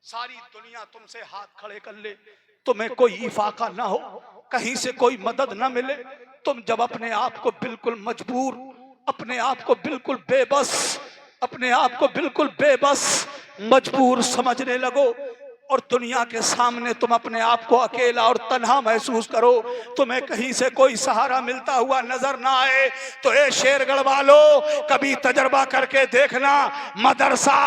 सारी दुनिया तुमसे हाथ खड़े कर ले, तुम्हें कोई इफाका ना हो, कहीं से कोई मदद ना मिले, तुम जब अपने आप को बिल्कुल मजबूर, अपने आप को बिल्कुल बेबस, अपने आप को बिल्कुल बेबस मजबूर समझने लगो और दुनिया के सामने तुम अपने आप को अकेला और तन्हा महसूस करो, तुम्हें कहीं से कोई सहारा मिलता हुआ नजर ना आए, तो ए शेरगढ़ वालों, कभी तजर्बा करके देखना, मदरसा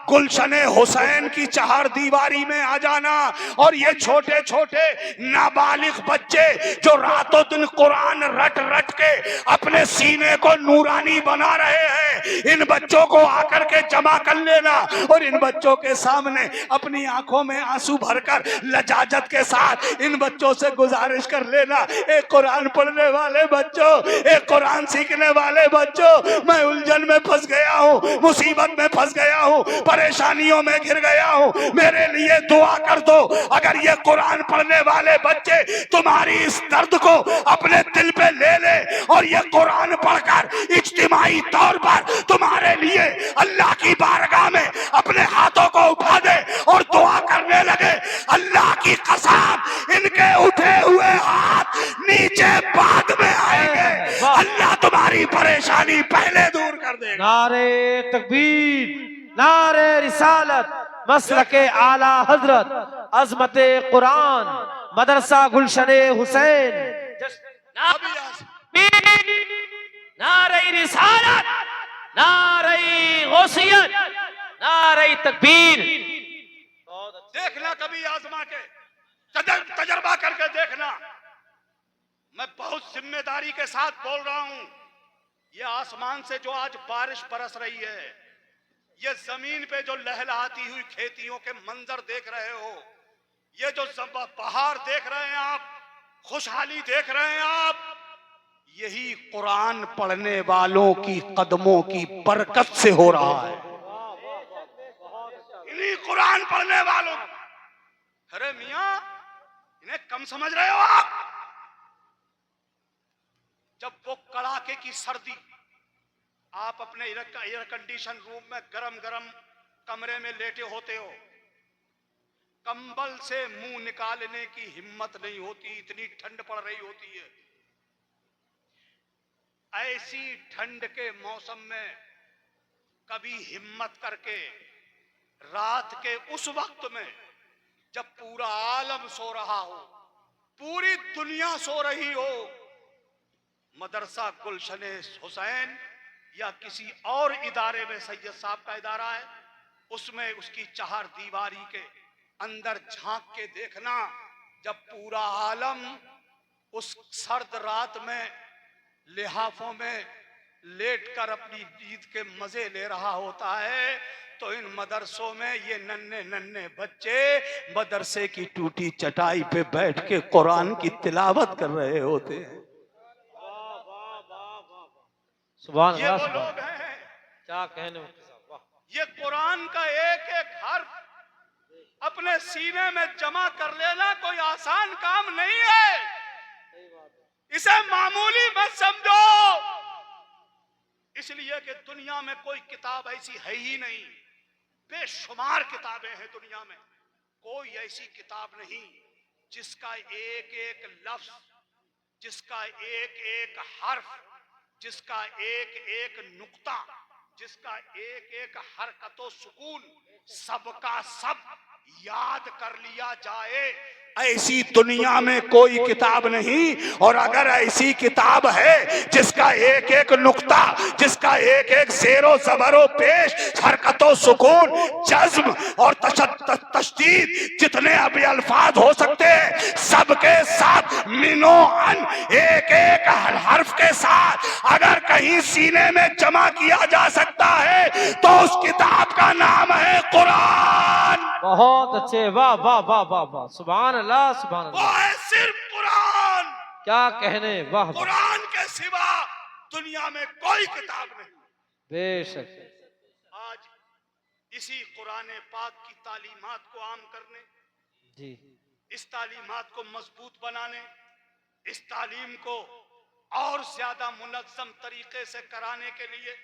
गुलशने हुसैन की चहार दीवारी में आ जाना और ये छोटे छोटे नाबालिग बच्चे जो रातों दिन कुरान रट रट के अपने सीने को नूरानी बना रहे हैं, इन बच्चों को आकर के जमा कर लेना और इन बच्चों के सामने अपनी आंखों में आंसू भरकर लजाजत के साथ इन बच्चों से गुजारिश कर लेना, एक कुरान पढ़ने वाले बच्चों, एक कुरान सीखने वाले बच्चों, मैं उलझन में फंस गया हूँ, मुसीबत में फंस गया हूँ, परेशानियों में घिर गया हूँ, मेरे लिए दुआ कर दो। अगर ये कुरान पढ़ने वाले बच्चे तुम्हारी इस दर्द को अपने दिल पे ले ले और ये कुरान पढ़कर इज्तिमाई तौर पर तुम्हारे लिए अल्लाह की बारगाह में अपने हाथों को उठा दे और दुआ करने लगे, अल्लाह की कसम इनके उठे हुए हाथ नीचे बाद में आएंगे, अल्लाह तुम्हारी परेशानी पहले दूर कर देगा। नारे तकबीर, नारे रिसालत, मसलके आला हजरत, अजमते कुरान, मदरसा गुलशने हुसैन। नारे रिसालत, नारे गौसियत, नारे तकबीर। देखना कभी आजमा के, तजर्बा करके देखना, मैं बहुत जिम्मेदारी के साथ बोल रहा हूं। ये आसमान से जो आज बारिश बरस रही है, ये जमीन पे जो लहलहाती हुई खेतियों के मंजर देख रहे हो, ये जो बहार देख रहे हैं आप, खुशहाली देख रहे हैं आप, यही कुरान पढ़ने वालों की कदमों की बरकत से हो रहा है, इन्हीं कुरान पढ़ने वालों। अरे मियां, इन्हें कम समझ रहे हो आप? जब वो कड़ाके की सर्दी, आप अपने एयर कंडीशन रूम में गरम गरम कमरे में लेटे होते हो, कंबल से मुंह निकालने की हिम्मत नहीं होती, इतनी ठंड पड़ रही होती है। ऐसी ठंड के मौसम में कभी हिम्मत करके रात के उस वक्त में जब पूरा आलम सो रहा हो, पूरी दुनिया सो रही हो, मदरसा गुलशने हुसैन या किसी और इदारे में, सैयद साहब का इदारा है, उसमें उसकी चहार दीवारी के अंदर झांक के देखना, जब पूरा आलम उस सर्द रात में लिहाफों में लेटकर अपनी ईद के मजे ले रहा होता है, तो इन मदरसों में ये नन्हे नन्हे बच्चे मदरसे की टूटी चटाई पे बैठ के कुरान की तिलावत कर रहे होते हैं। सुभान ये अल्लाह, वो लोग हैं, क्या कहने। ये कुरान का एक एक हर्फ अपने सीने में जमा कर लेना कोई आसान काम नहीं है, इसे मामूली मत समझो, इसलिए कि दुनिया में कोई किताब ऐसी है ही नहीं, बेशुमार किताबें हैं दुनिया में, कोई ऐसी किताब नहीं जिसका एक एक लफ्ज, जिसका एक एक हर्फ, जिसका एक एक नुक्ता, जिसका एक एक हरकतो सुकून सबका सब याद कर लिया जाए, ऐसी दुनिया में कोई किताब नहीं। और अगर ऐसी किताब है जिसका एक एक नुक्ता, जिसका एक एक ज़ेरो ज़बरो पेश, हरकतो सुकून, जज्म और तशदीद, जितने अभी अल्फाज हो सकते हैं सबके साथ मिनो अन एक एक हर्फ के साथ अगर कहीं सीने में जमा किया जा सकता है तो उस किताब का नाम है कुरान। बहुत अच्छे, वाह वाह वाह वाह वाह, सुभान अल्लाह, सुभान वो अल्लाह, है सिर्फ कुरान, क्या कहने, वाह। कुरान के सिवा दुनिया में कोई किताब नहीं। बेशक। आज इसी कुरान पाक की तालीमात को आम करने, जी, इस तालीमात को मजबूत बनाने, इस तालीम को और ज्यादा मुनज़्ज़म तरीके से कराने के लिए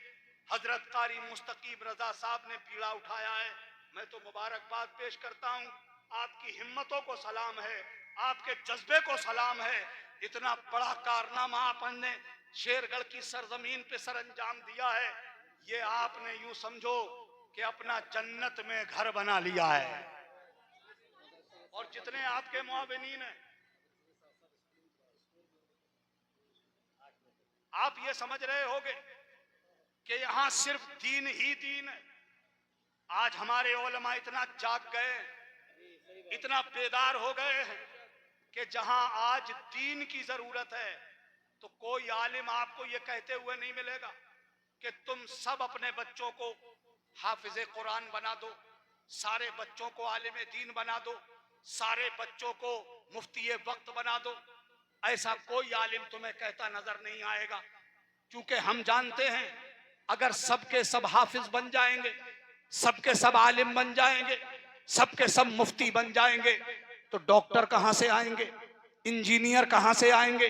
हजरत कारी मुस्तकीम रजा साहब ने बीड़ा उठाया है। मैं तो मुबारकबाद पेश करता हूं। आपकी हिम्मतों को सलाम है, आपके जज्बे को सलाम है। इतना बड़ा कारनामा आपने शेरगढ़ की सरजमीन पे सर अंजाम दिया है। ये आपने यूं समझो कि अपना जन्नत में घर बना लिया है। और जितने आपके मुआविनीन हैं, आप ये समझ रहे होंगे कि यहां सिर्फ दीन ही दीन है। आज हमारे उलमा इतना जाग गए, इतना बेदार हो गए हैं कि जहां आज दीन की जरूरत है तो कोई आलिम आपको ये कहते हुए नहीं मिलेगा कि तुम सब अपने बच्चों को हाफिज कुरान बना दो, सारे बच्चों को आलिम दीन बना दो, सारे बच्चों को मुफ्ती वक्त बना दो। ऐसा कोई आलिम तुम्हें कहता नजर नहीं आएगा, क्योंकि हम जानते हैं अगर सबके सब हाफिज बन जाएंगे, सबके सब आलिम बन जाएंगे, सबके सब मुफ्ती बन जाएंगे, तो डॉक्टर कहां से आएंगे, इंजीनियर कहां से आएंगे,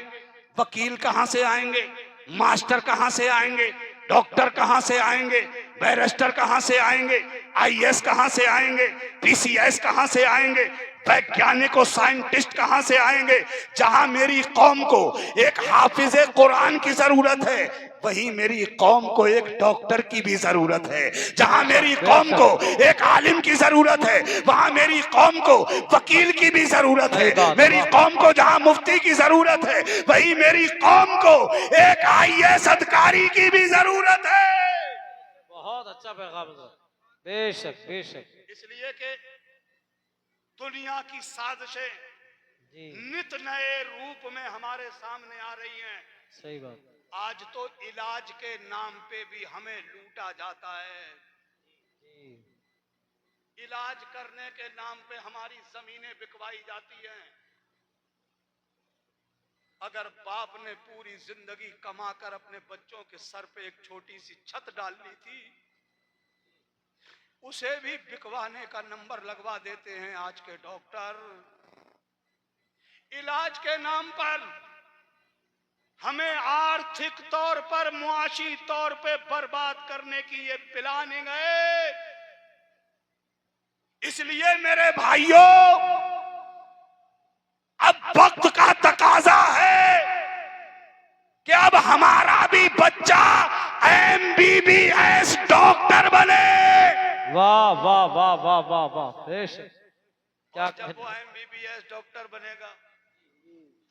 वकील कहां से आएंगे, मास्टर कहां से आएंगे, डॉक्टर कहां से आएंगे, बैरिस्टर कहां से आएंगे, आईएएस कहां से आएंगे, पीसीएस कहां से आएंगे, वैज्ञानिक और साइंटिस्ट कहां से आएंगे। जहां मेरी कौम को एक हाफिज कुरान की जरूरत है, वहीं मेरी कौम को एक डॉक्टर की भी जरूरत है। जहां मेरी कौम को एक आलिम की जरूरत है, वहां मेरी कौम को वकील की भी जरूरत है। मेरी कौम को जहां मुफ्ती की जरूरत है, वहीं मेरी कौम को एक आईएएस अधिकारी की भी जरूरत है। बहुत अच्छा पैगाम है। बेशक बेशक। इसलिए कि दुनिया की साजिशें जी नित नए रूप में हमारे सामने आ रही हैं। सही बात। आज तो इलाज के नाम पे भी हमें लूटा जाता है। जी इलाज करने के नाम पे हमारी जमीनें बिकवाई जाती हैं। अगर बाप ने पूरी जिंदगी कमाकर अपने बच्चों के सर पे एक छोटी सी छत डालनी थी, उसे भी बिकवाने का नंबर लगवा देते हैं आज के डॉक्टर। इलाज के नाम पर हमें आर्थिक तौर पर, मुआशी तौर पे बर्बाद करने की ये प्लानिंग है। इसलिए मेरे भाइयों, अब वक्त का तकाजा है कि अब हमारा भी बच्चा एमबीबीएस डॉक्टर बने। वाह वाह वाह वाह वाह वाह बेशक। क्या जब वो एमबीबीएस डॉक्टर बनेगा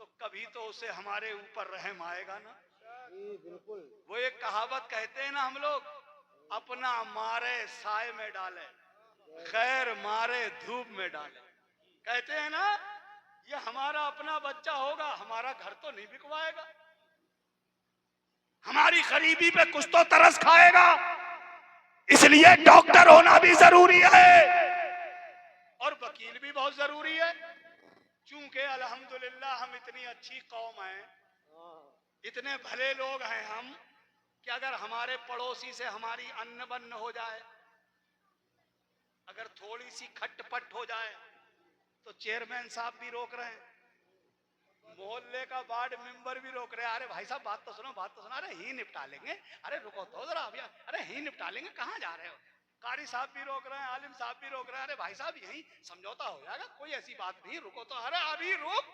तो कभी तो उसे हमारे ऊपर रहम आएगा ना। बिल्कुल। वो एक कहावत कहते हैं ना हम लोग, अपना मारे साए में डाले, खैर मारे धूप में डाले। कहते हैं ना, ये हमारा अपना बच्चा होगा, हमारा घर तो नहीं बिकवाएगा, हमारी गरीबी पे कुछ तो तरस खाएगा। इसलिए डॉक्टर होना भी जरूरी है और वकील भी बहुत जरूरी है। चूंकि अल्हम्दुलिल्लाह हम इतनी अच्छी कौम हैं, इतने भले लोग हैं हम, कि अगर हमारे पड़ोसी से हमारी अन्न बन्न हो जाए, अगर थोड़ी सी खटपट हो जाए, तो चेयरमैन साहब भी रोक रहे हैं, मोहल्ले का वार्ड मेंबर भी रोक रहे हैं। अरे भाई साहब बात तो सुनो, बात तो सुनो, अरे ही निपटा लेंगे, अरे रुको तो जरा अभी, अरे ही निपटा लेंगे, कहाँ जा रहे हो। कारी साहब भी रोक रहे हैं, आलिम साहब भी रोक रहे हैं, अरे भाई साहब यही समझौता हो जाएगा, कोई ऐसी बात नहीं, रुको तो। अरे अभी रुक,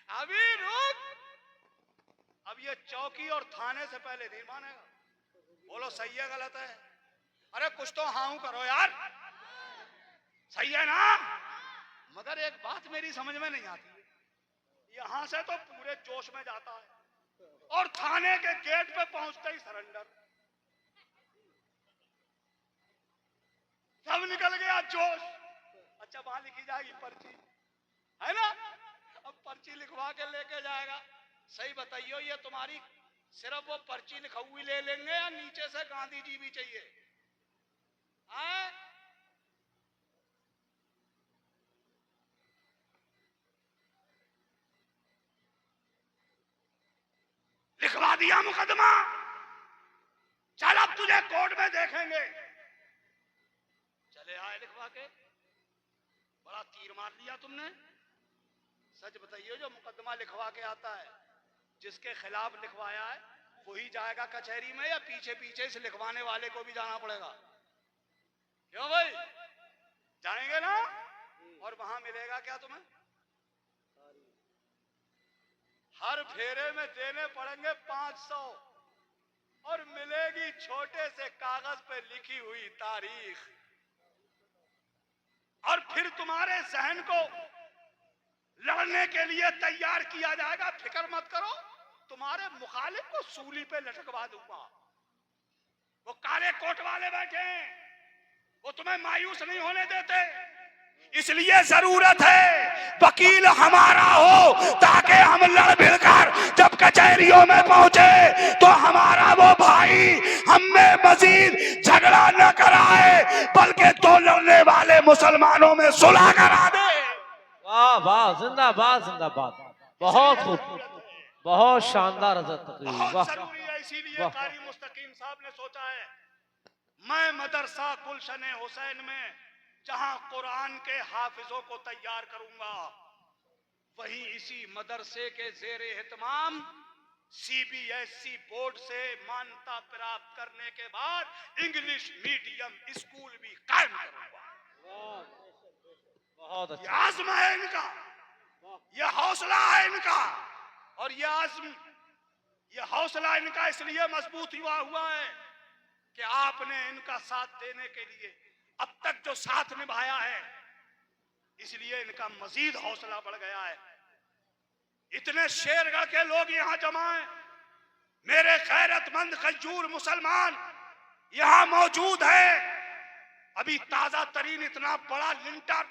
अभी रुक, अब ये चौकी और थाने से पहले नहीं मानेगा। बोलो सही है गलत है? अरे कुछ तो हाँ करो यार, सही है ना? मगर एक बात मेरी समझ में नहीं आती, यहां से तो पूरे जोश में जाता है और थाने के गेट पे पहुंचते ही सरेंडर, सब निकल गया जोश। अच्छा वहां लिखी जाएगी पर्ची, है ना? अब पर्ची लिखवा के लेके जाएगा। सही बताइयो, ये तुम्हारी सिर्फ वो पर्ची लिखा हुई ले लेंगे या नीचे से गांधी जी भी चाहिए? लिखवा दिया मुकदमा, चल अब तुझे कोर्ट में देखेंगे। चले आए लिखवा के, बड़ा तीर मार लिया तुमने। सच बताइए, जो मुकदमा लिखवा के आता है, जिसके खिलाफ लिखवाया है, वही जाएगा कचहरी में या पीछे पीछे इस लिखवाने वाले को भी जाना पड़ेगा? क्यों भाई, जाएंगे ना? और वहां मिलेगा क्या तुम्हें? हर फेरे में देने पड़ेंगे 500 और मिलेगी छोटे से कागज पे लिखी हुई तारीख। और फिर तुम्हारे जहन को लड़ने के लिए तैयार किया जाएगा। फिक्र मत करो, तुम्हारे मुखालिफ को सूली पे लटकवा दूंगा। वो काले कोट वाले बैठे हैं, वो तुम्हें मायूस नहीं होने देते। इसलिए जरूरत है वकील हमारा हो, ताकि हम लड़ भिड़कर जब कचहरियों में पहुंचे तो हमारा वो भाई हमें मजीद झगड़ा न कराए, बल्कि तो लड़ने वाले मुसलमानों में सुलह करा दे। वाह वाह, जिंदाबाद जिंदाबाद, बहुत खूब, बहुत शानदार हजरत तकरीर, बहुत वाह जरूरी है। इसीलिए वाह। कारी मुस्तकीम साहब ने सोचा है, मैं मदरसा गुलशन हुसैन में जहां कुरान के हाफिजों को तैयार करूंगा, वहीं इसी मदरसे के जेरे एहतमाम सीबीएसई बोर्ड से मान्यता प्राप्त करने के बाद इंग्लिश मीडियम स्कूल भी कायम करूंगा। बहुत ये अच्छा, आज़म है इनका, ये हौसला है इनका, और ये आज़म, ये हौसला इनका इसलिए मजबूत हुआ है कि आपने इनका साथ देने के लिए अब तक जो साथ निभाया है, इसलिए इनका मजीद हौसला बढ़ गया है। इतने शेरगढ़ के लोग यहाँ जमा हैं, मेरे गैरतमंद खजूर मुसलमान यहाँ मौजूद है। अभी ताजा तरीन इतना बड़ा लिंटर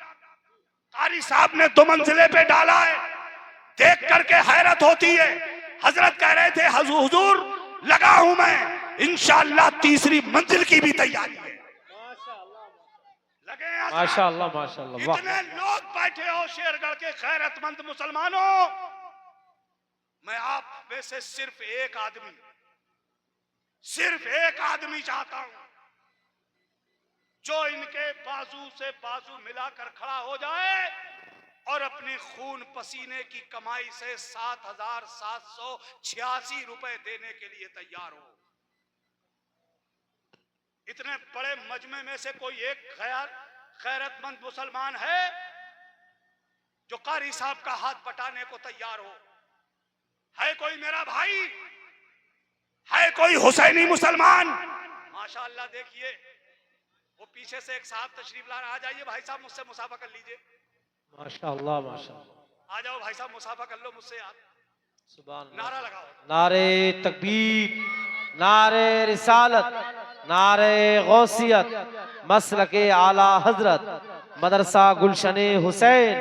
कारी साहब ने 2 मंजिले पे डाला है, देख करके हैरत होती है। हजरत कह रहे थे हुजूर लगा हूं मैं, इंशाअल्लाह 3री मंजिल की भी तैयारी है। लगे हैं हजरत? माशाअल्लाह माशाअल्लाह, वाह। इतने लोग बैठे हो शेरगढ़ के गैरतमंद मुसलमानों, मैं आप में से सिर्फ एक आदमी चाहता हूं जो इनके बाजू से बाजू मिलाकर खड़ा हो जाए और अपने खून पसीने की कमाई से 7,786 रुपए देने के लिए तैयार हो। इतने बड़े मजमे में से कोई एक गैरतमंद मुसलमान है जो कारी साहब का हाथ पटाने को तैयार हो? है कोई मेरा भाई? है कोई हुसैनी मुसलमान? माशाअल्लाह, देखिए वो पीछे से एक साहब तशरीफ ला रहे, आ जाइए भाई साहब, मुझसे मुसाफा कर लीजिए। माशाअल्लाह माशाअल्लाह, आ जाओ भाई साहब, मुसाफा कर लो मुझसे यार। सुभान अल्लाह। नारा लगाओ। नारे तकबीर, नारे रिसालत, नारे गौसियत, मसलके आला हजरत, मदरसा गुलशन हुसैन,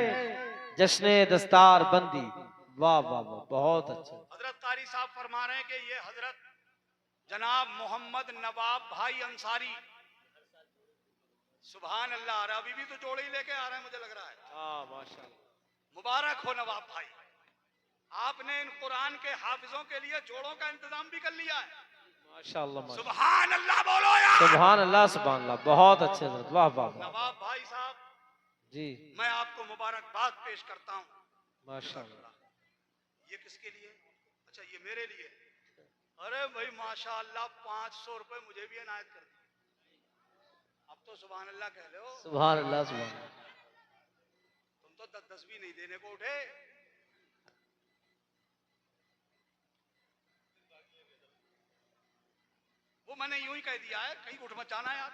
जश्न दस्तार बंदी। वाह वाह वाह, बहुत अच्छा। हजरत कारी साहब फरमा रहे हैं कि ये हजरत जनाब मोहम्मद नवाब भाई अंसारी, सुभान अल्लाह, अभी भी तो जोड़े ही लेके आ रहे हैं मुझे लग रहा है। हाँ माशाअल्लाह, मुबारक हो नवाब भाई, आपने इन कुरान के हाफिजों के लिए जोड़ों का इंतजाम भी कर लिया है। माशाअल्लाह माशाअल्लाह, सुभान अल्लाह बोलो यार। सुभान अल्लाह, बहुत अच्छे हजरत, वाह वाह वाह। नवाब भाई साहब जी मैं आपको मुबारकबाद पेश करता हूँ। माशाअल्लाह, ये किसके लिए? अच्छा, ये मेरे लिए। अरे भाई माशाअल्लाह, 500 रुपए मुझे भी इनायत कर दिए। अब तो सुभान अल्लाह कह लो। सुभान अल्लाह, सुभान अल्लाह। तुम तो 10 भी नहीं देने को उठे। वो मैंने यूं ही कह दिया है, कहीं उठ मत जाना यार।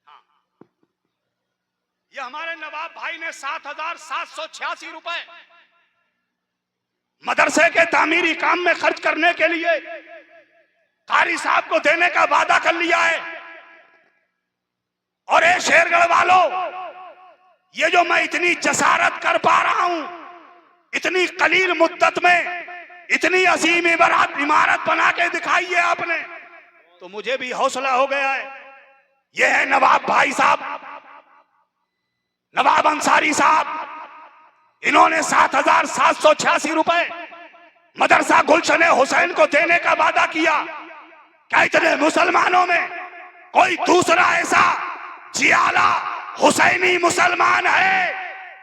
हाँ, ये हमारे नवाब भाई ने 7,786 रुपए मदरसे के तामीरी काम में खर्च करने के लिए कारी साहब को देने का वादा कर लिया है। और ये शेरगढ़ वालों, ये जो मैं इतनी जसारत कर पा रहा हूं, इतनी कलील मुद्दत में इतनी अजीम इमारत बना के दिखाई है आपने, तो मुझे भी हौसला हो गया है। ये है नवाब भाई साहब, नवाब अंसारी साहब, इन्होंने 7,786 रुपए मदरसा गुलशन हुसैन को देने का वादा किया। क्या इतने मुसलमानों में कोई दूसरा ऐसा जियाला हुसैनी मुसलमान है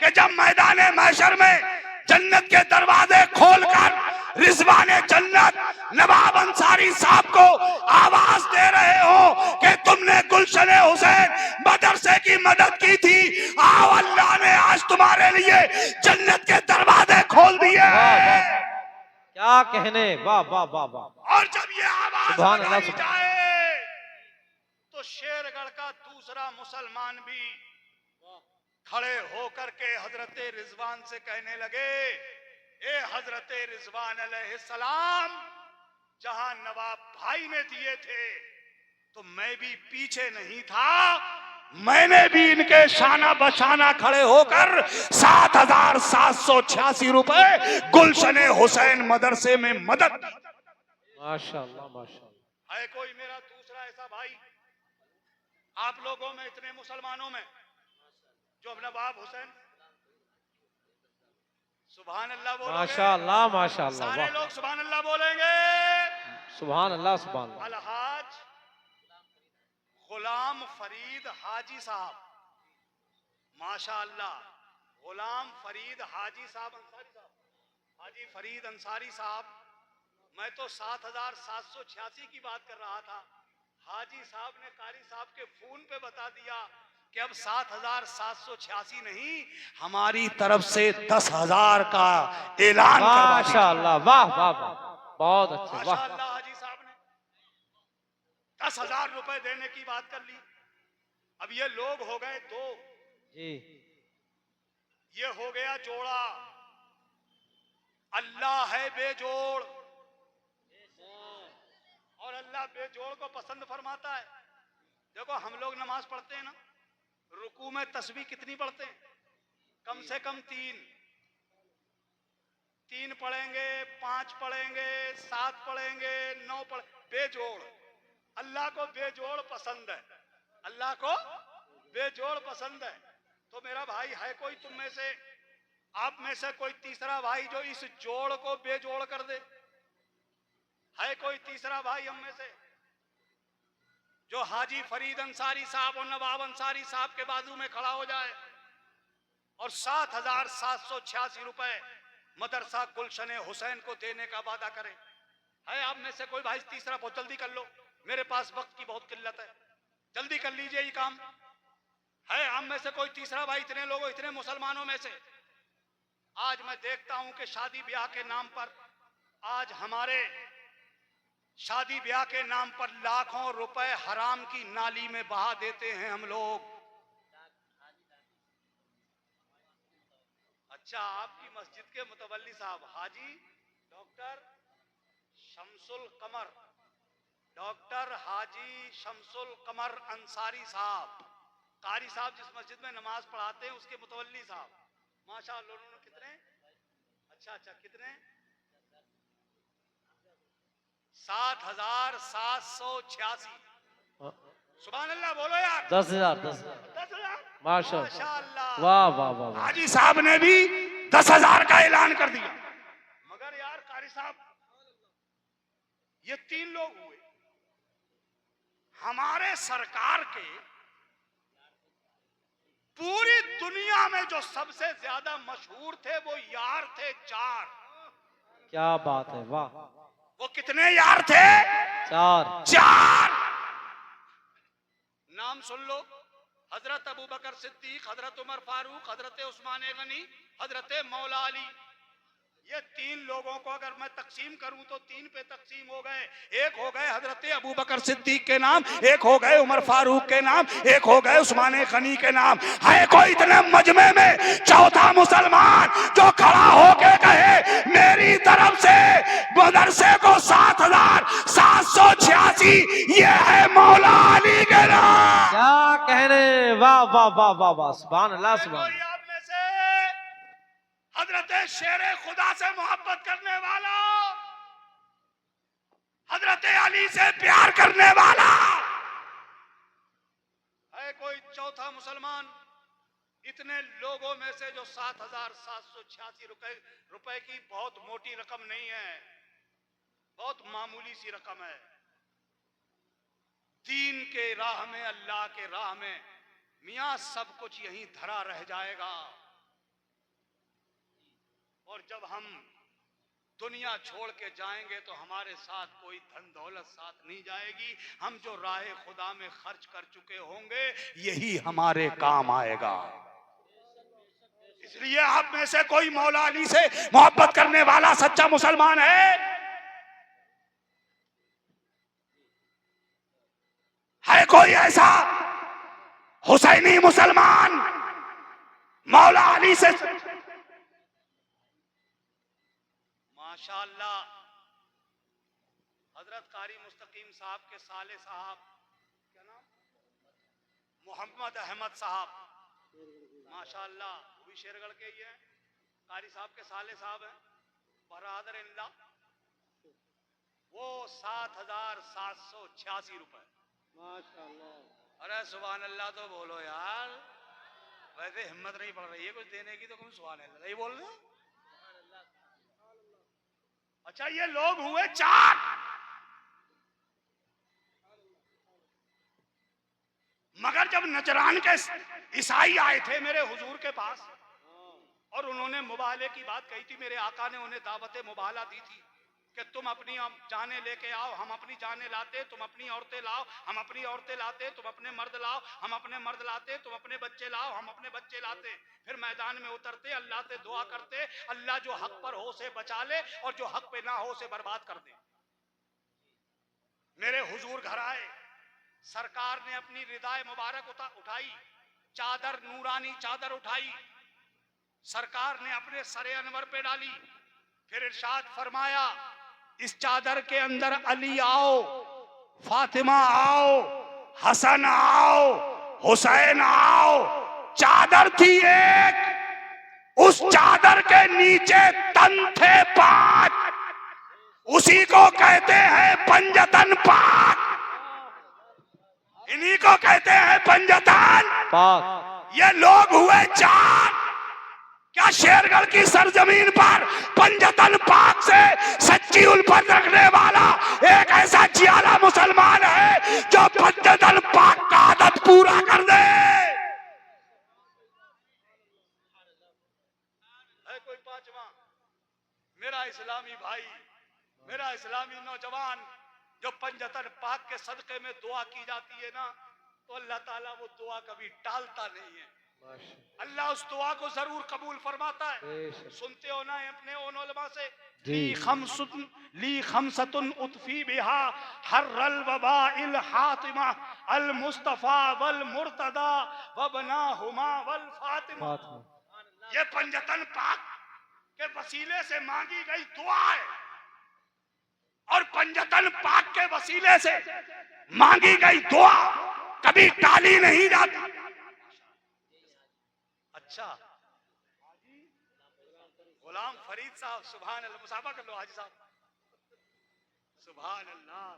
कि जब मैदान महशर में जन्नत के दरवाजे खोलकर रिजवान जन्नत नवाब अंसारी साहब को आवाज दे रहे हो कि तुमने गुलशन हुसैन मदरसे की मदद की थी, आओ अल्लाह ने आज तुम्हारे लिए जन्नत के दरवाजे खोल दिए। क्या कहने, वाह वाह वाह वाह। और जब ये आवाज सुभान अल्लाह, लगाई जाए तो शेरगढ़ का दूसरा मुसलमान भी खड़े होकर के हजरत रिजवान से कहने लगे, ए हजरत रिजवान अलैहिस्सलाम, जहां नवाब भाई ने दिए थे तो मैं भी पीछे नहीं था, मैंने भी इनके शाना बशाना खड़े होकर 7,786 रुपए गुलशन हुसैन मदरसे में मदद दी। माशाअल्लाह माशाअल्लाह। है कोई मेरा दूसरा ऐसा भाई आप लोगों में, इतने मुसलमानों में, जो नवाब हुसैन, सुभान अल्लाह बोलोगे? माशाअल्लाह माशाअल्लाह, सारे वाह लोग सुभान अल्लाह बोलेंगे। सुभान अल्लाह सुभान अल्लाह। अलहाज गुलाम फरीद हाजी साहब, माशाअल्लाह, गुलाम फरीद हाजी साहब अंसारी साहब, हाजी फरीद अंसारी साहब, मैं तो 7,786 की बात कर रहा था, हाजी साहब ने कारी साहब के फोन पे बता दिया कि अब 7,786 नहीं, हमारी तरफ से 10,000 का ऐलान करवा दिया। माशाअल्लाह, वाह वाह वाह, बहुत अच्छे, वाह। माशाअल्लाह हाजी साहब ने 10,000 रुपए देने की बात कर ली। अब ये लोग हो गए दो जी, ये हो गया जोड़ा। अल्लाह है बेजोड़ और अल्लाह बेजोड़ को पसंद फरमाता है। देखो हम लोग नमाज पढ़ते हैं ना, रुकू में तस्बीह कितनी पढ़ते हैं? कम से कम तीन पढ़ेंगे, 5 पढ़ेंगे, 7 पढ़ेंगे, 9 बेजोड़। अल्लाह को बेजोड़ पसंद है, अल्लाह को बेजोड़ पसंद है। तो मेरा भाई है कोई तुम में से, आप में से कोई तीसरा भाई जो इस जोड़ को बेजोड़ कर दे? है कोई तीसरा भाई हम में से जो हाजी फरीद अंसारी साहब और नवाब अंसारी साहब के बाजू में खड़ा हो जाए और 7,786 रुपए मदरसा गुलशन हुसैन को देने का वादा करे? है आप में से कोई भाई तीसरा? बहुत जल्दी कर लो, मेरे पास वक्त की बहुत किल्लत है, जल्दी कर लीजिए ये काम। है हम में से कोई तीसरा भाई? इतने लोगों, इतने मुसलमानों में से आज मैं देखता हूं कि शादी ब्याह के नाम पर, आज हमारे शादी ब्याह के नाम पर लाखों रुपए हराम की नाली में बहा देते हैं हम लोग। अच्छा, आपकी मस्जिद के मुतवल्ली साहब हाजी डॉक्टर शमसुल कमर, डॉक्टर हाजी शमसुल कमर अंसारी साहब, कारी साहब जिस मस्जिद में नमाज पढ़ाते हैं उसके मुतवल्ली साहब, माशाअल्लाह, उन्होंने कितने, अच्छा कितने, 7,786। सुभान अल्लाह बोलो यार। 10,000 10,000 माशाअल्लाह, वाह वाह वाह। हाजी साहब ने भी 10,000 का ऐलान कर दिया। मगर यार कारी साहब, ये 3 लोग हुए हमारे सरकार के, पूरी दुनिया में जो सबसे ज्यादा मशहूर थे वो यार थे 4। क्या बात है, वाह। वो कितने यार थे? 4। नाम सुन लो, हजरत अबू बकर सिद्दीक, हजरत उमर फारूक, हजरत उस्मान गनी, हजरत मौला अली। ये 3 लोगों को अगर मैं तकसीम करूं तो 3 पे तकसीम हो गए। एक हो गए हजरत अबू बकर सिद्दीक के नाम, एक हो गए उमर फारूक के नाम, एक हो गए उस्मान गनी के नाम। है कोई इतने मजमे में चौथा मुसलमान जो खड़ा होके कहे मेरी तरफ से मदरसे को 7,786, ये है मौला अली के नाम। क्या कहने, वाह वाह वाह वाह वाह, सुभान अल्लाह सुभान। आप में से हजरत शेरे खुदा से मोहब्बत करने वाला, हजरत अली से प्यार करने वाला है कोई चौथा मुसलमान? इतने लोगों में से जो 7,786 रुपए की बहुत मोटी रकम नहीं है, बहुत मामूली सी रकम है। दीन के राह में, अल्लाह के राह में मियां सब कुछ यहीं धरा रह जाएगा। और जब हम दुनिया छोड़ के जाएंगे तो हमारे साथ कोई धन दौलत साथ नहीं जाएगी। हम जो राह खुदा में खर्च कर चुके होंगे यही हमारे काम आएगा। इसलिए आप में से कोई मौला अली से मोहब्बत करने वाला सच्चा मुसलमान है कोई ऐसा हुसैनी मुसलमान मौला अली से? माशाअल्लाह, हजरत कारी मुस्तकीम साहब के साले साहब, क्या नाम, मोहम्मद अहमद साहब, माशाअल्लाह, वो भी शेरगढ़ के ही हैं। कारी साहब के साले साहब हैं, बरादर इल्ला। वो 7,786 रुपए। माशाअल्लाह। अरे सुभान अल्लाह तो बोलो यार, वैसे हिम्मत नहीं पड़ रही है कुछ देने की, तो तुम सुभान अल्लाह नहीं बोल रहे हो। अच्छा, ये लोग हुए 4। मगर जब नजरान के ईसाई आए थे मेरे हुजूर के पास और उन्होंने मुबाले की बात कही थी, मेरे आका ने उन्हें दावत मुबाला दी थी कि तुम अपनी जाने लेके आओ, हम अपनी जाने लाते, तुम अपनी औरतें लाओ, हम अपनी औरतें लाते, तुम अपने मर्द लाओ, हम अपने मर्द लाते, तुम अपने बच्चे लाओ, हम अपने बच्चे लाते। फिर मैदान में उतरते, अल्लाह से दुआ करते, अल्लाह जो हक पर हो उसे बचा ले और जो हक पे ना हो उसे बर्बाद कर दे। मेरे हुजूर घर आए, सरकार ने अपनी रिदाए मुबारक उठाई, चादर, नूरानी चादर उठाई, सरकार ने अपने सरे अनवर पे डाली। फिर इरशाद फरमाया, इस चादर के अंदर अली आओ, फातिमा आओ, हसन आओ, हुसैन आओ। चादर थी एक, उस चादर के नीचे तन थे 5, उसी को कहते हैं पंजतन पाक। इन्हीं को कहते हैं पंजतन पाक। ये लोग हुए 4। क्या शेरगढ़ की सरजमीन पर पंजतन पाक से सच्ची उल्फत रखने वाला एक ऐसा जियाला मुसलमान है जो पंजतन पाक का आदत पूरा कर दे? है कोई 5वां मेरा इस्लामी भाई, मेरा इस्लामी नौजवान, जो पंजतन पाक के सदके में दुआ की जाती है ना, तो अल्लाह ताला वो दुआ कभी टालता नहीं है। अल्लाह उस दुआ को जरूर कबूल फरमाता है। सुनते हो ना अपने उन उलमा से, ली खमसतुन उतफी बिहा हर्रल वबाइल हातिमा अल मुस्तफा वल मुर्तदा वबनाहुमा वल फातिमा। ये पंजतन पाक के वसीले से मांगी गई दुआ है और पंजतन पाक के वसीले से मांगी गई दुआ कभी टाली नहीं जाती। अच्छा, गुलाम फरीद साहब, सुभान अल्लाह, मुसाफा कर लो हाजी साहब। सुभान अल्लाह,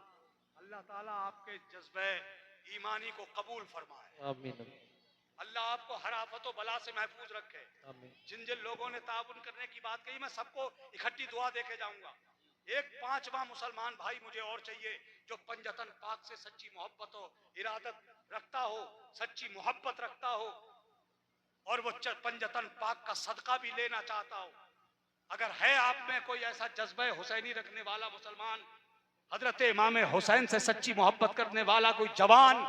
अल्लाह ताला आपके जज्बे ईमानी को कबूल फरमाए। आमीन। अल्लाह आपको हर आफत बला से महफूज रखे। आमीन। जिन जिन लोगों ने ताउन करने की बात कही, मैं सबको इकट्ठी दुआ देके जाऊंगा। एक 5वां मुसलमान भाई मुझे और चाहिए जो पंजतन पाक से सच्ची मोहब्बत हो, इरादत रखता हो, सच्ची मोहब्बत रखता हो और वो पंजतन पाक का सदका भी लेना चाहता हो। अगर है आप में कोई ऐसा जज्बा हुसैनी रखने वाला मुसलमान, हजरत इमाम हुसैन से सच्ची मोहब्बत करने वाला कोई जवान,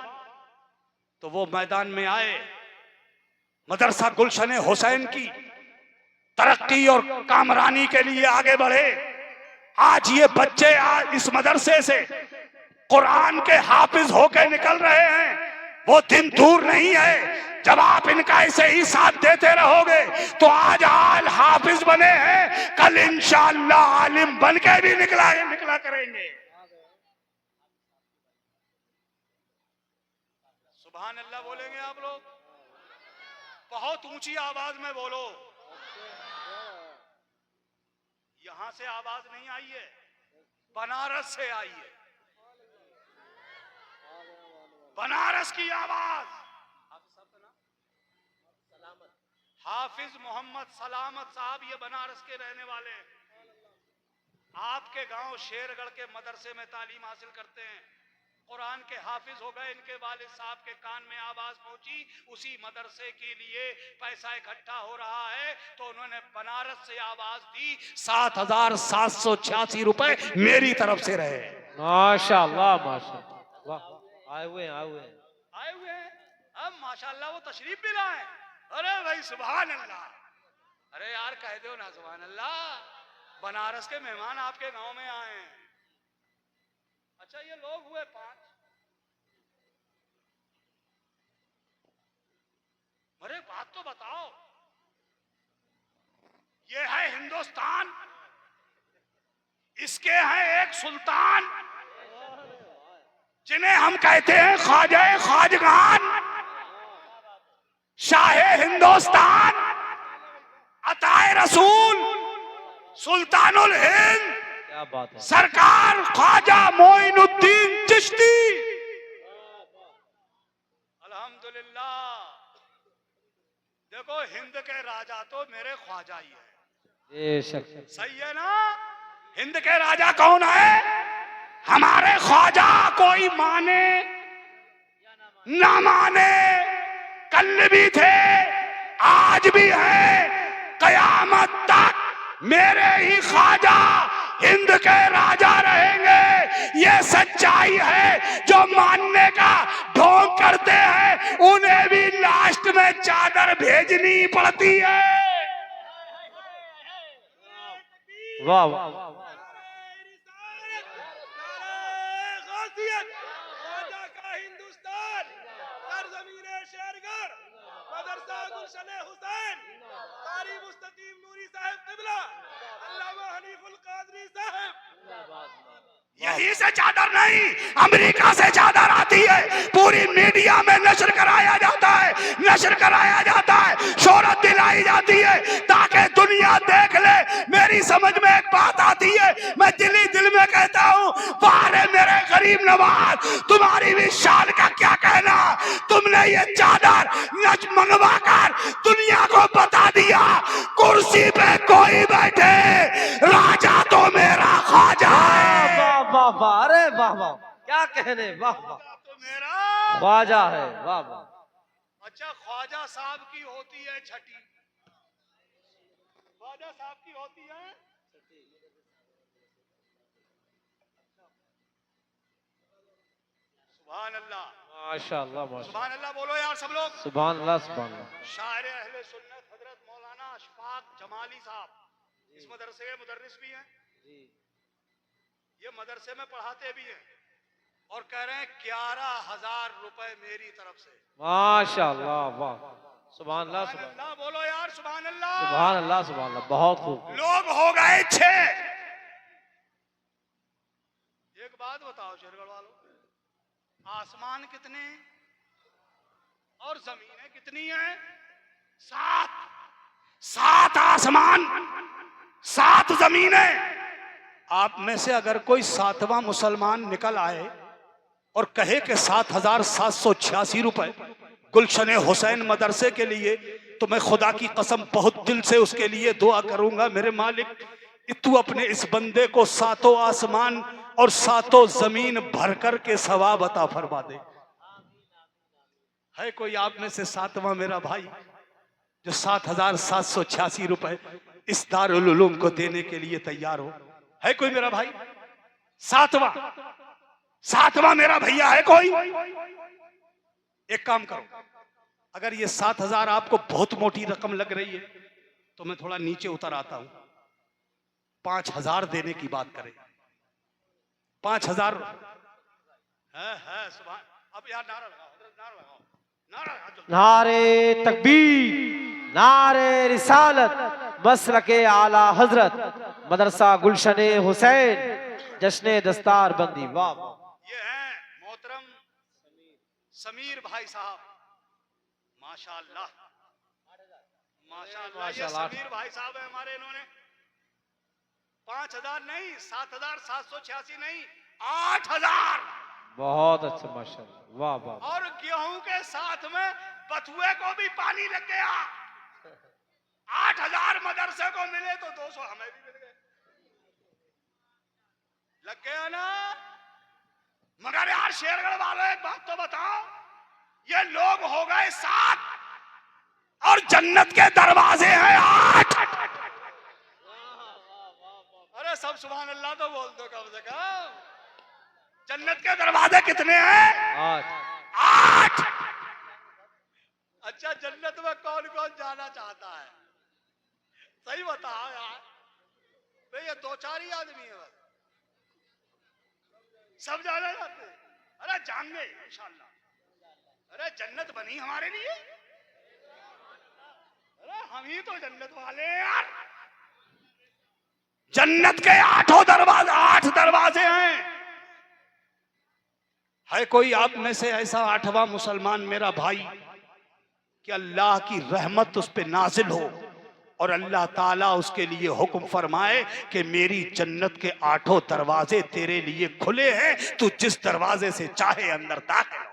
तो वो मैदान में आए, मदरसा गुलशन हुसैन की तरक्की और कामरानी के लिए आगे बढ़े। आज ये बच्चे इस मदरसे से कुरान के हाफिज होके निकल रहे हैं। वो दिन दूर नहीं है जब आप इनका ऐसे ही साथ देते रहोगे तो आज आल हाफिज बने हैं, कल इंशाअल्लाह आलिम बन के भी निकला करेंगे। सुभान अल्लाह बोलेंगे आप लोग? बहुत ऊंची आवाज में बोलो। यहां से आवाज नहीं आई है, बनारस से आई है, बनारस की आवाज। हाफिज मोहम्मद सलामत साहब ये बनारस के रहने वाले हैं। आपके गांव शेरगढ़ के मदरसे में तालीम हासिल करते हैं। कुरान के हाफिज हो गए। इनके वालिद साहब के कान में आवाज पहुंची, उसी मदरसे के लिए पैसा इकट्ठा हो रहा है, तो उन्होंने बनारस से आवाज दी 7,786 रुपए मेरी तरफ से रहे। माशाल्लाह माशाल्लाह, वाह, आए हुए हैं, आए हुए हैं। आए हुए हैं। अब माशाल्लाह वो तशरीफ भी लाए। अरे भाई सुभान अल्लाह। अरे यार कह दो ना सुभान अल्लाह। बनारस के मेहमान आपके गांव में आए हैं। अच्छा ये लोग हुए 5। अरे बात तो बताओ। ये है हिंदुस्तान, इसके हैं एक सुल्तान जिन्हें हम कहते हैं ख्वाजा ख्वाजगान, शाहे हिंदुस्तान, अताए रसूल, सुल्तानुल हिंद, क्या बात है। सरकार ख्वाजा मोइनुद्दीन चिश्ती। अल्हम्दुलिल्लाह। देखो हिंद के राजा तो मेरे ख्वाजा ही है। बेशक सही है ना। हिंद के राजा कौन है? हमारे ख्वाजा। कोई माने ना माने, कल भी थे आज भी है, कयामत तक मेरे ही ख्वाजा हिंद के राजा रहेंगे। ये सच्चाई है। जो मानने का ढोंग करते हैं उन्हें भी लास्ट में चादर भेजनी पड़ती है। वाह वाह, हिंदुस्तान, सरजमीन शेरगढ़, मदरसा गुलशन हुसैन, कारी मुस्तकीम नूरी साहब क़िबला, अल्लामा हनीफुल कादरी साहब। यही से चादर नहीं, अमेरिका से चादर आती है, पूरी मीडिया में नशर कराया जाता है, नशर कराया जाता है, शोहरत दिलाई जाती है ताकि दुनिया देख ले। मेरी समझ में एक बात आती है, मैं दिल ही दिल में कहता हूँ, बारे मेरे गरीब नवाज, तुम्हारी भी शान का क्या कहना। तुमने ये चादर नच मंगवा कर दुनिया को बता दिया, कुर्सी पे कोई बैठे, राजा तो मेरा ख्वाजा है। वाह वाह वाह, अरे वाह वाह, क्या कहने, वाह वाह, तो मेरा ख्वाजा है, वाह वाह। अच्छा ख्वाजा साहब की होती है छठी, ख्वाजा साहब की होती है सुभान अल्लाह। माशाल्लाह माशाल्लाह, सुभान अल्लाह बोलो यार सब लोग। सुभान अल्लाह सुभान अल्लाह। शायर अहले सुन्नत हजरत मौलाना अशफाक जमाली साहब इस मदरसे के मुदर्रिस भी हैं। ये मदरसे में पढ़ाते भी हैं और कह रहे हैं 11,000 रुपए मेरी तरफ से। माशाल्लाह, वाह, सुभान अल्लाह सुभान अल्लाह बोलो यार सुभान अल्लाह। सुभान अल्लाह सुभान अल्लाह, बहुत खूब। लोग हो गए 6। एक बात बताओ शेरगढ़ वालों, आसमान कितने हैं और जमीनें कितनी हैं? 7। 7 आसमान, 7 जमीनें। आप में से अगर कोई 7वां मुसलमान निकल आए और कहे कि 7,786 रुपए गुलशन हुसैन मदरसे के लिए, तो मैं खुदा की कसम बहुत दिल से उसके लिए दुआ करूंगा, मेरे मालिक तू अपने इस बंदे को 7 आसमान और 7 जमीन भर कर के सवाब अता फरमा दे। है कोई आप में से 7वां मेरा भाई जो 7,786 रुपए इस दारुल उलूम को देने के लिए तैयार हो? है कोई मेरा भाई? 7वां मेरा भैया है कोई? एक काम करो, अगर ये 7,000 आपको बहुत मोटी रकम लग रही है तो मैं थोड़ा नीचे उतर आता हूं, 5,000 देने की बात करें। 5,000 है सुभान। अब यार नारा लगाओ, नारा लगाओ, नारा लगाओ। नारे तकबीर, नारे रिसालत, मसलके आला हजरत, मदरसा गुलशन हुसैन, जश्न दस्तार बंदी। वाह, ये हैं मोहतरम समीर भाई साहब, माशाअल्लाह माशाअल्लाह। ये समीर भाई साहब है हमारे, इन्होंने 5,000 नहीं, 7,786 नहीं, 8,000। बहुत अच्छा माशाल्लाह, वाह वाह। और गेहूं के साथ में बथुए को भी पानी लग गया। 8,000 मदरसे को मिले तो 200 हमें भी मिल गए। लग गया ना? मगर यार शेरगढ़ वालों एक बात तो बताओ, ये लोग हो गए 7 और जन्नत के दरवाजे हैं 8। अरे सब सुभान अल्लाह तो बोल दो कम से कम। जन्नत के दरवाजे कितने हैं? 8। अच्छा जन्नत में कौन कौन जाना चाहता है? सही बताओ यार। भाई ये 2-4 ही आदमी है बस, सब जाना चाहते हैं। अरे जाएंगे इंशाल्लाह। अरे जन्नत बनी हमारे लिए, अरे हम ही तो जन्नत वाले हैं यार। जन्नत के 8 दरवाजे, 8 दरवाजे हैं। है कोई आप में से ऐसा 8वां मुसलमान मेरा भाई कि अल्लाह की रहमत उस पे नाजिल हो और अल्लाह ताला उसके लिए हुक्म फरमाए कि मेरी जन्नत के 8 दरवाजे तेरे लिए खुले हैं, तू जिस दरवाजे से चाहे अंदर दाखिल हो।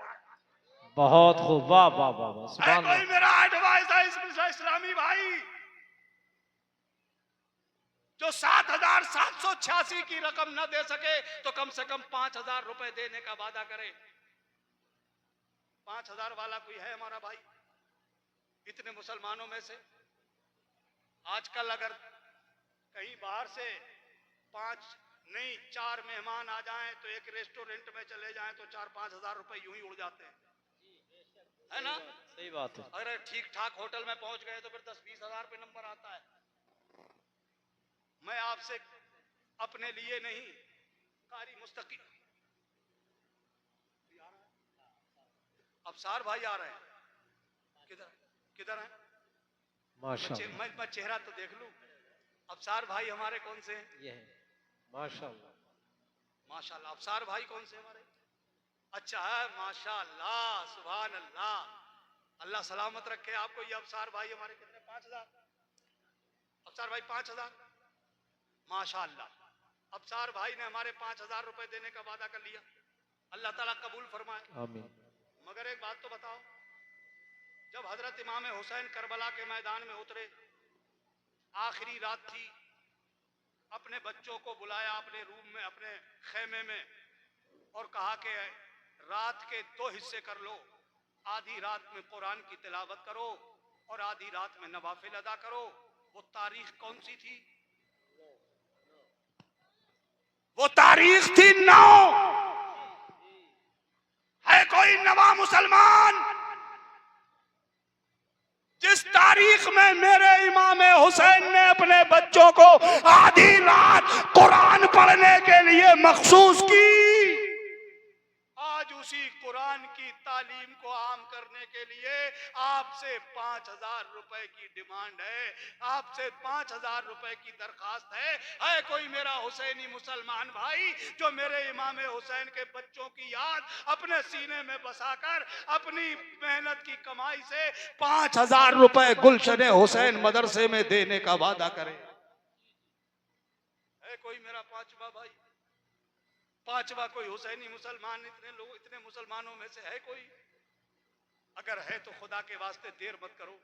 बहुत खूब, वाह वाह वाह वाह, है सुभान कोई अल्लाह। मेरा 8वां ऐसा इस्लामी भाई जो 7,786 की रकम न दे सके तो कम से कम 5,000 रुपए देने का वादा करे? 5,000 वाला कोई है हमारा भाई इतने मुसलमानों में से? आजकल अगर कहीं बाहर से 5 नहीं 4 मेहमान आ जाएं तो एक रेस्टोरेंट में चले जाएं तो 4-5 हजार रुपए यूं ही उड़ जाते हैं, है ना? सही बात है। अगर ठीक ठाक होटल में पहुंच गए तो फिर 10-20 हजार पे नंबर आता है। मैं आपसे अपने लिए नहीं, कारी मुस्तकी अफसार भाई आ रहे हैं, किधर किधर हैं? माशाल्लाह, मैं चेहरा तो देख लूं। अफसार भाई हमारे कौन से हैं? ये है माशाल्लाह। माशाल्लाह। अफसार भाई कौन से हमारे? अच्छा है, माशाल्लाह, सुभान अल्लाह। अल्लाह सलामत रखे आपको। ये अफसार भाई हमारे कितने? 5,000। अफसार भाई 5,000, माशाल्लाह। अफसार भाई ने हमारे 5,000 रुपए देने का वादा कर लिया। अल्लाह ताला कबूल फरमाए। आमीन। मगर एक बात तो बताओ, जब हजरत इमाम हुसैन करबला के मैदान में उतरे, आखिरी रात थी, अपने बच्चों को बुलाया अपने रूम में, अपने खेमे में, और कहा कि रात के 2 हिस्से कर लो। आधी रात में कुरान की तिलावत करो और आधी रात में नवाफिल अदा करो। वो तारीख कौन सी थी? वो तारीख थी 9। है कोई नवा मुसलमान जिस तारीख में मेरे इमाम हुसैन ने अपने बच्चों को आधी रात कुरान पढ़ने के लिए मखसूस की? आज उसी कुरान की तालीम को आम करने के लिए आपसे 5,000 रुपए की डिमांड है, आपसे 5,000 रुपए की दरखास्त है। है कोई मेरा हुसैनी मुसलमान भाई जो मेरे इमाम हुसैन के बच्चों की याद अपने सीने में बसाकर अपनी मेहनत की कमाई से 5,000 रुपए गुलशन हुसैन मदरसे में देने का वादा करे? है कोई मेरा 5वां भाई? 5वां कोई हुसैनी मुसलमान इतने लोग, इतने मुसलमानों में से है कोई? अगर है तो खुदा के वास्ते देर मत करो,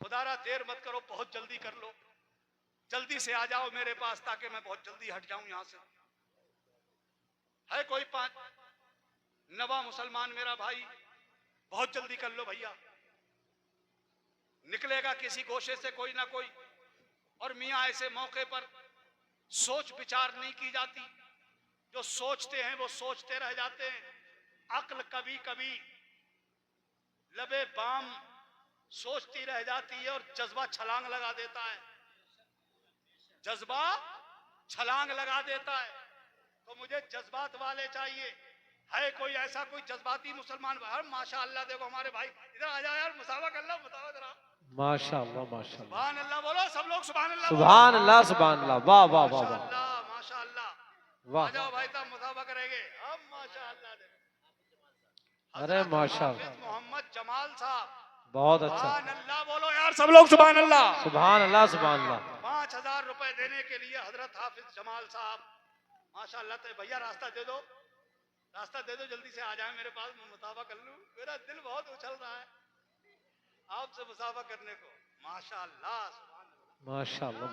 खुदारा देर मत करो, बहुत जल्दी कर लो। जल्दी से आ जाओ मेरे पास ताकि मैं बहुत जल्दी हट जाऊं यहां से। है कोई 5 नवा मुसलमान मेरा भाई? बहुत जल्दी कर लो भैया, निकलेगा किसी गोशे से कोई ना कोई। और मियां ऐसे मौके पर सोच विचार नहीं की जाती, जो सोचते हैं वो सोचते रह जाते हैं। अक्ल कभी कभी लबे बाम सोचती रह जाती है और जज्बा छलांग लगा देता है, जज्बा छलांग लगा देता है। तो मुझे जज्बात वाले चाहिए। है कोई ऐसा कोई जज्बाती मुसलमान? माशाअल्लाह, देखो हमारे भाई इधर आ जाओ यार, मुसावा कर लो, बताओ जरा। माशाल्लाह माशाल्लाह, सुभान अल्लाह बोलो सब लोग, सुभान अल्लाह बोलो। सुभान अल्लाह सुभान अल्लाह, वाह वाह वाह वाह, माशाअल्लाह माशाअल्लाह। आ वाह। जाओ भाई, तब मुसाफा करेंगे हम। माशाअल्लाह। अरे हजरत माशाल्लाह, हाफिज मोहम्मद जमाल साहब, बहुत अच्छा, सुभान अल्लाह बोलो यार सब लोग, सुभान अल्लाह। सुभान अल्लाह सुभान अल्लाह। 5,000 रुपए देने के लिए हजरत हाफिज जमाल साहब, माशाअल्लाह। तो भैया रास्ता दे दो, रास्ता दे दो, जल्दी से आ जाए मेरे पास, मैं मुसाफा कर लूं। मेरा दिल बहुत उछल रहा है आपसे मुसाफा करने को। माशाअल्लाह, सुभान अल्लाह, माशाल्लाह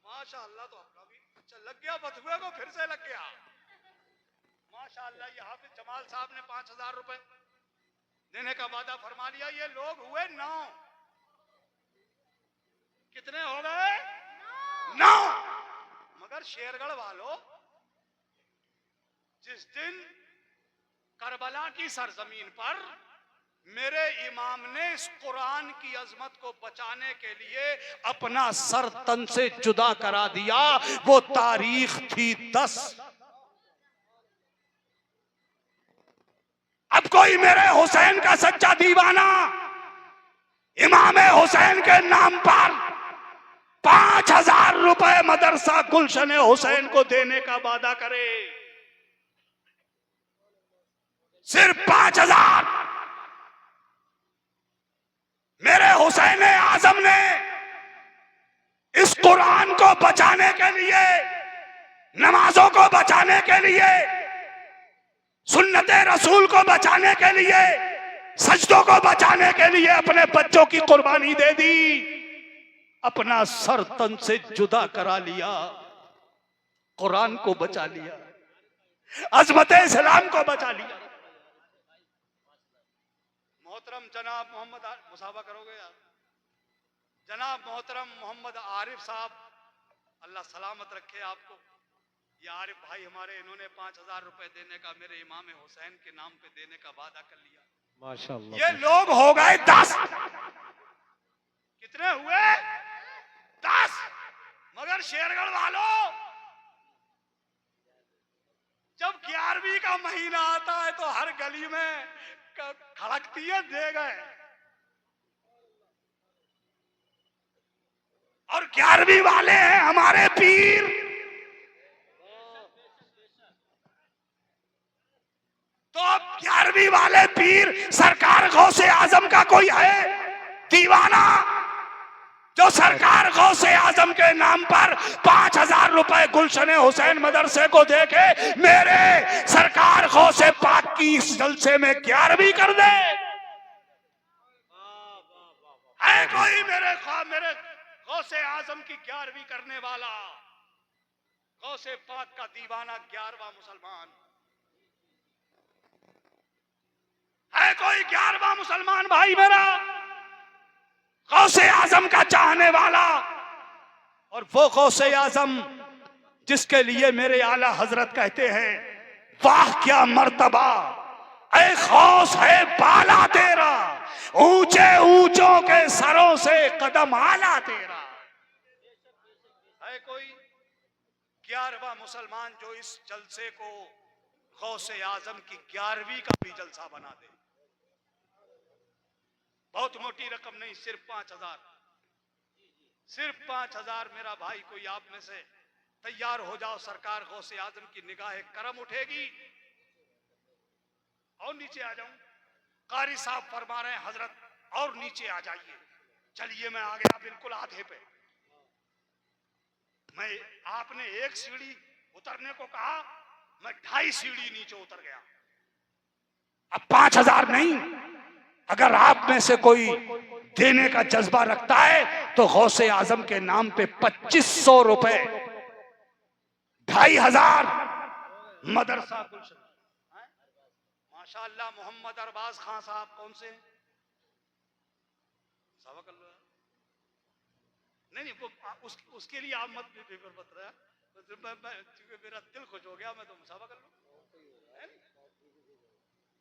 माशाअल्लाह। तो अपना भी अच्छा लग गया, बथुए को फिर से लग गया। माशाअल्लाह, ये हाफिज जमाल साहब ने 5,000 रुपए देने का वादा फरमा लिया। ये लोग हुए 9। कितने हो गए? 9। मगर शेरगढ़ वालों, जिस दिन करबला की सरजमीन पर मेरे इमाम ने इस कुरान की अजमत को बचाने के लिए अपना सर तन से जुदा करा दिया, वो तारीख थी 10। अब कोई मेरे हुसैन का सच्चा दीवाना इमाम हुसैन के नाम पर 5,000 रुपए मदरसा गुलशन हुसैन को देने का वादा करे, सिर्फ 5,000। मेरे हुसैन आजम ने इस कुरान को बचाने के लिए, नमाजों को बचाने के लिए, सुन्नते रसूल को बचाने के लिए, सजदों को बचाने के लिए अपने बच्चों की कुर्बानी दे दी, अपना सर तन से जुदा करा लिया, कुरान को बचा लिया, अजमत इस्लाम को बचा लिया। मोहतरम जनाब मोहम्मद, मुसाफा करोगे आप? जनाब मोहतरम मोहम्मद आरिफ साहब, अल्लाह सलामत रखे आपको। ये आरिफ भाई हमारे, इन्होंने 5,000 रुपए देने का मेरे इमाम हुसैन के नाम पे देने का वादा कर लिया। माशाअल्लाह। ये लोग हो गए 10। कितने हुए? 10। मगर शेरगढ़ वालों, जब 11वीं का महीना आता है तो हर गली में खड़कती है दे गए, और 11वीं वाले हैं हमारे पीर। तो अब 11वीं वाले पीर सरकार गौसे आजम का कोई है दीवाना जो सरकार गौसे आजम के नाम पर 5,000 रुपए गुलशन हुसैन मदरसे को देके मेरे सरकार गौसे पाक की इस जलसे में 11वीं कर दे? है कोई मेरे गौसे आजम की 11वीं करने वाला, गौसे पाक का दीवाना, 11वां मुसलमान? है कोई 11वां मुसलमान भाई मेरा गौसे आजम का चाहने वाला? और वो गौसे आजम जिसके लिए मेरे आला हजरत कहते हैं, वाह क्या मर्तबा ऐ खौस है बाला तेरा, ऊंचे ऊंचों के सरों से कदम आला तेरा। है कोई 11वां मुसलमान जो इस जलसे को गौसे आजम की 11वीं का भी जलसा बना दे? बहुत मोटी रकम नहीं, सिर्फ 5,000। सिर्फ 5,000। मेरा भाई कोई आप में से तैयार हो जाओ, सरकार गौसे आजम की निगाह करम उठेगी। और नीचे आ जाऊं? कारी साहब फरमा रहे हैं हजरत और नीचे आ जाइए। चलिए मैं आ गया बिल्कुल आधे पे। मैं, आपने 1 सीढ़ी उतरने को कहा, मैं 2.5 सीढ़ी नीचे उतर गया। अब 5,000 नहीं, अगर आप में से कोई देने का जज्बा रखता है तो गौसे आजम के नाम पे 2,500 रुपए, 2,500 मदरसा गुलशन। माशाअल्लाह मोहम्मद अरबाज खान साहब कौन से? नहीं वो उसके लिए आप मत पेपर मत रहा, मेरा दिल खुश हो गया, मैं तो मुसाफा कर लूं।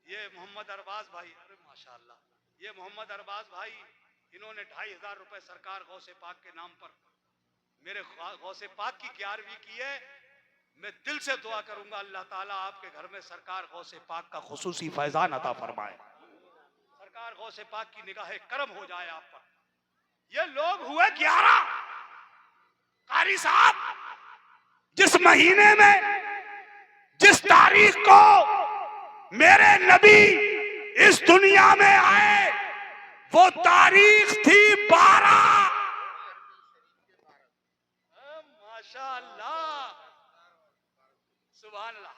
ये मोहम्मद अरबाज भाई, अरे माशाअल्लाह, ये मोहम्मद अरबाज भाई, इन्होंने 2,500 रुपए सरकार गौसे पाक के नाम पर मेरे गौसे पाक की 11वीं की है। मैं दिल से दुआ करूंगा अल्लाह ताला आपके घर में सरकार गौसे पाक का खुसूसी फैजान अता फरमाए, सरकार गौसे पाक की निगाह करम हो जाए आप पर। ये लोग हुए 11। कारी साहब, जिस महीने में, जिस तारीख को मेरे नबी इस दुनिया में आए, वो तारीख थी 12। माशाअल्लाह, सुभान अल्लाह।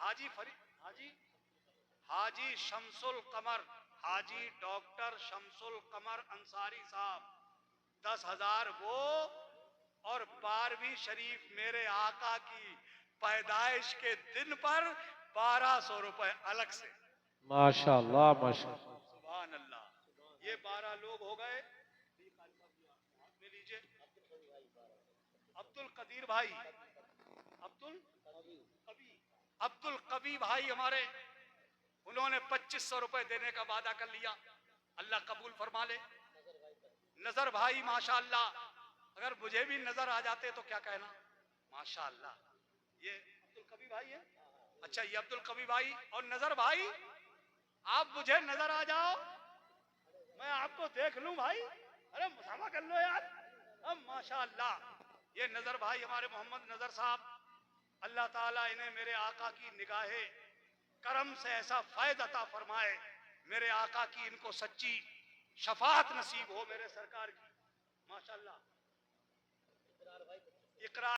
हाजी शमसुल कमर, हाजी डॉक्टर शमसुल कमर अंसारी साहब, 10,000 वो, और 12वीं शरीफ मेरे आका की पैदाइश के दिन पर 1200 रुपए अलग से। माशाल्लाह माशाल्लाह। सुभान अल्लाह। ये 12 लोग हो गए। में लीजिए अब्दुल कदीर भाई, अब्दुल कबी भाई हमारे, उन्होंने 2500 रुपए देने का वादा कर लिया। अल्लाह कबूल फरमा ले। नजर भाई माशाअल्लाह, अगर मुझे भी नजर आ जाते तो क्या कहना। माशाअल्लाह, ये अब्दुल कबी भाई है। अच्छा, ये अब्दुल कबी भाई और नजर भाई, आप मुझे नजर आ जाओ, मैं आपको देख लूं भाई। अरे मुसाफा कर लो यार। अब माशाअल्लाह, ये नजर भाई हमारे मोहम्मद नजर साहब, अल्लाह ताला इन्हें मेरे आका की निगाहे करम से ऐसा फैज अता फरमाए, मेरे आका की इनको सच्ची शफाअत नसीब हो मेरे सरकार की। माशाअल्लाह। इकरार